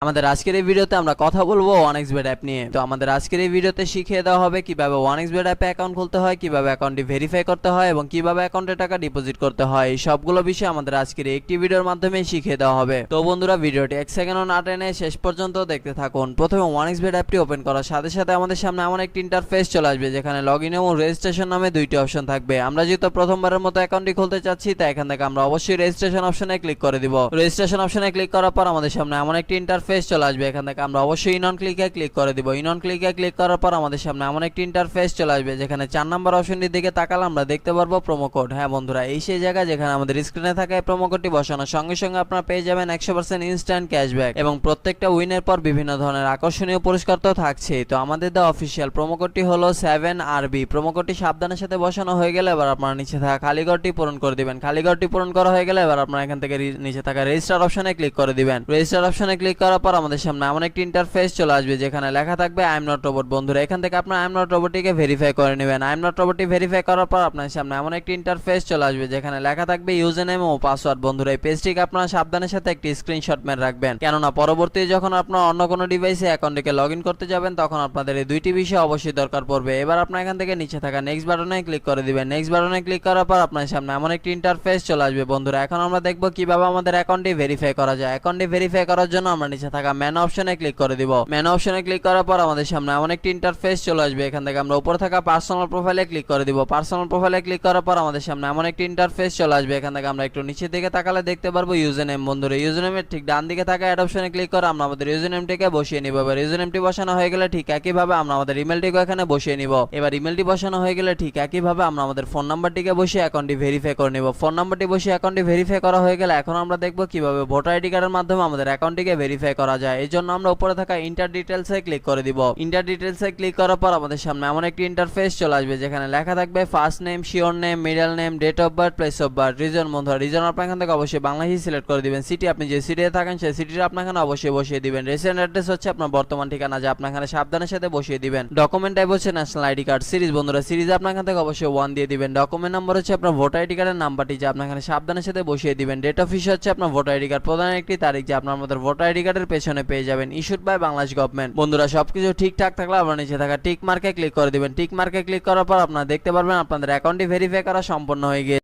আমাদের আজকের এই ভিডিওতে আমরা কথা বলবো 1xBet অ্যাপ নিয়ে। তো আমাদের আজকের এই ভিডিওতে শিখিয়ে দেওয়া হবে কিভাবে 1xBet অ্যাপে অ্যাকাউন্ট খুলতে হয়, কিভাবে অ্যাকাউন্টটি ভেরিফাই করতে হয় এবং কিভাবে অ্যাকাউন্টে টাকা ডিপোজিট করতে হয়। এই সবগুলো বিষয় আমাদের আজকের একটি ভিডিওর মাধ্যমে শিখিয়ে দেওয়া হবে। তো বন্ধুরা, ভিডিওটি 1 সেকেন্ডও না টেনে শেষ পর্যন্ত দেখতে থাকুন। প্রথমে 1xBet অ্যাপটি ওপেন করার সাথে সাথে আমাদের সামনে এমন একটি ইন্টারফেস চলে আসবে যেখানে লগইন এবং রেজিস্ট্রেশন নামে দুইটি অপশন থাকবে। আমরা যেহেতু প্রথমবারের মতো অ্যাকাউন্টটি খুলতে চাচ্ছি, তাই এখান থেকে আমরা অবশ্যই রেজিস্ট্রেশন অপশনে ক্লিক করে দিব। রেজিস্ট্রেশন অপশনে ক্লিক করার পর আমাদের সামনে এমন একটি ইন্টারফেস চলে আসবে। এখান থেকে আমরা অবশ্যই ইন অন ক্লিকে ক্লিক করে দিব। ইন অন ক্লিকে ক্লিক করার পর আমাদের সামনে এমন একটি ইন্টারফেস চলে আসবে যেখানে 4 নাম্বার অপশনটির দিকে তাকালে আমরা দেখতে পারবো প্রোমো কোড। হ্যাঁ বন্ধুরা, এই সেই জায়গা যেখানে আমাদের স্ক্রিনে থাকা এই প্রোমো কোডটি বসানোর সঙ্গে সঙ্গে আপনারা পেয়ে যাবেন 100% ইনস্ট্যান্ট ক্যাশব্যাক এবং প্রত্যেকটা উইনের পর বিভিন্ন ধরনের আকর্ষণীয় পুরস্কার তো থাকছেই। তো আমাদের দেওয়া অফিসিয়াল প্রোমো কোডটি হলো 7RB। প্রোমো কোডটি সাবধানের সাথে বসানো হয়ে গেলে এবার আপনারা নিচে থাকা খালি ঘরটি পূরণ করে দিবেন। খালি ঘরটি পূরণ করা হয়ে গেলে এবার আপনারা এখান থেকে নিচে থাকা রেজিস্টার অপশনে ক্লিক করে দিবেন। রেজিস্টার অপশনে ক্লিক করার পর আমাদের সামনে এমন একটি ইন্টারফেস চলে আসবে যেখানে লেখা থাকবে আই এম নট রোবট। বন্ধুরা, এখান থেকে আপনারা আই এম নট রোবটটিকে ভেরিফাই করে নেবেন। আই এম নট রোবটটি ভেরিফাই করার পর আপনার সামনে এমন একটি ইন্টারফেস চলে আসবে যেখানে লেখা থাকবে ইউজার নেম ও পাসওয়ার্ড। বন্ধুরা, এই পেজটিকে আপনারা সাবধানের সাথে একটি স্ক্রিনশট মেরে রাখবেন, কেননা পরবর্তীতে যখন আপনারা অন্য কোনো ডিভাইসে অ্যাকাউন্টটিকে লগ ইন করতে যাবেন তখন আপনাদের এই দুইটি বিষয় অবশ্যই দরকার পড়বে। এবার আপনারা এখান থেকে নিচে থাকা নেক্সট বাটনে ক্লিক করে দিবেন। নেক্সট বাটনে ক্লিক করার পর আপনার সামনে এমন একটি ইন্টারফেস চলে আসবে। বন্ধুরা, এখন আমরা দেখব কিভাবে আমাদের অ্যাকাউন্টটি ভেরিফাই করা যায়। অ্যাকাউন্টটি ভেরিফাই করার জন্য আমরা নিচে থাকা মেনু অপশনে ক্লিক করে দিব। মেনু অপশনে ক্লিক করার পর আমাদের সামনে এমন একটি ইন্টারফেস চলে আসবে। এখান থেকে আমরা উপরে থাকা পার্সোনাল প্রোফাইলে ক্লিক করে দিব। পার্সোনাল প্রোফাইলে ক্লিক করার পর আমাদের সামনে এমন একটি ইন্টারফেস চলে আসবে। এখান থেকে আমরা একটু নিচের দিকে তাকালে দেখতে পারবো ইউজার নেম। বন্ধুরা, ইউজার নেমের ঠিক ডান দিকে থাকা অ্যাড অপশনে ক্লিক করে আমরা আমাদের ইউজার নেমটিকে বসিয়ে নিব। এবার ইউজার নেমটি বসানো হয়ে গেলে ঠিক একইভাবে আমরা আমাদের ইমেলটিকে এখানে বসিয়ে নিব। এবার ইমেলটি বসানো হয়ে গেলে ঠিক একইভাবে আমরা আমাদের ফোন নাম্বারটিকে বসিয়ে অ্যাকাউন্টটি ভেরিফাই করে নিব। ফোন নাম্বারটি বসিয়ে অ্যাকাউন্টটি ভেরিফাই করা হয়ে গেলে এখন আমরা দেখব কিভাবে ভোটার আইডি কার্ডের মাধ্যমে আমাদের অ্যাকাউন্টটিকে ভেরিফাই করা যায়। এই জন্য আমরা উপরে থাকা ইন্টার ডিটেইলসে ক্লিক করে দিব। ইন্টার ডিটেইলসে ক্লিক করার পর আমাদের সামনে এমন একটি ইন্টারফেস চলে আসবে যেখানে লেখা থাকবে first name, sure name, middle name, date of birth, place of birth, reason. বন্ধুরা, রিজন আপনার এখান থেকে অবশ্যই বাংলাদেশি সিলেক্ট করে দিবেন। সিটি আপনি যে সিটিতে থাকেন সেই সিটিটা আপনার এখানে অবশ্যই বসিয়ে দিবেন। রেসিডেন্ট অ্যাড্রেস হচ্ছে আপনার বর্তমান ঠিকানা, যা আপনার এখানে সাবধানের সাথে বসিয়ে দিবেন। ডকুমেন্ট টাইপ হচ্ছে ন্যাশনাল আইডি কার্ড। সিরিজ, বন্ধুরা সিরিজে আপনার এখান থেকে অবশ্যই 1 দিয়ে দিবেন। ডকুমেন্ট নাম্বার হচ্ছে আপনার ভোটার আইডি কার্ডের নাম্বারটি, যা আপনার এখানে সাবধানের সাথে বসিয়ে দিবেন। ডেট অফ ইস্যু হচ্ছে আপনার ভোটার আইডি কার্ড প্রদানের একটি তারিখ, যা আপনার আমাদের ভোটার আইডি কার্ডের পেছনে পেয়ে যাবেন। Issued by Bangladesh government. বন্ধুরা, সবকিছু ঠিকঠাক থাকলে আপনার নিচে থাকা টিক মার্কে ক্লিক করে দিবেন। টিক মার্কে ক্লিক করার পর আপনারা দেখতে পারবেন আপনাদের অ্যাকাউন্টটি ভেরিফাই করা সম্পন্ন হয়ে গিয়েছে।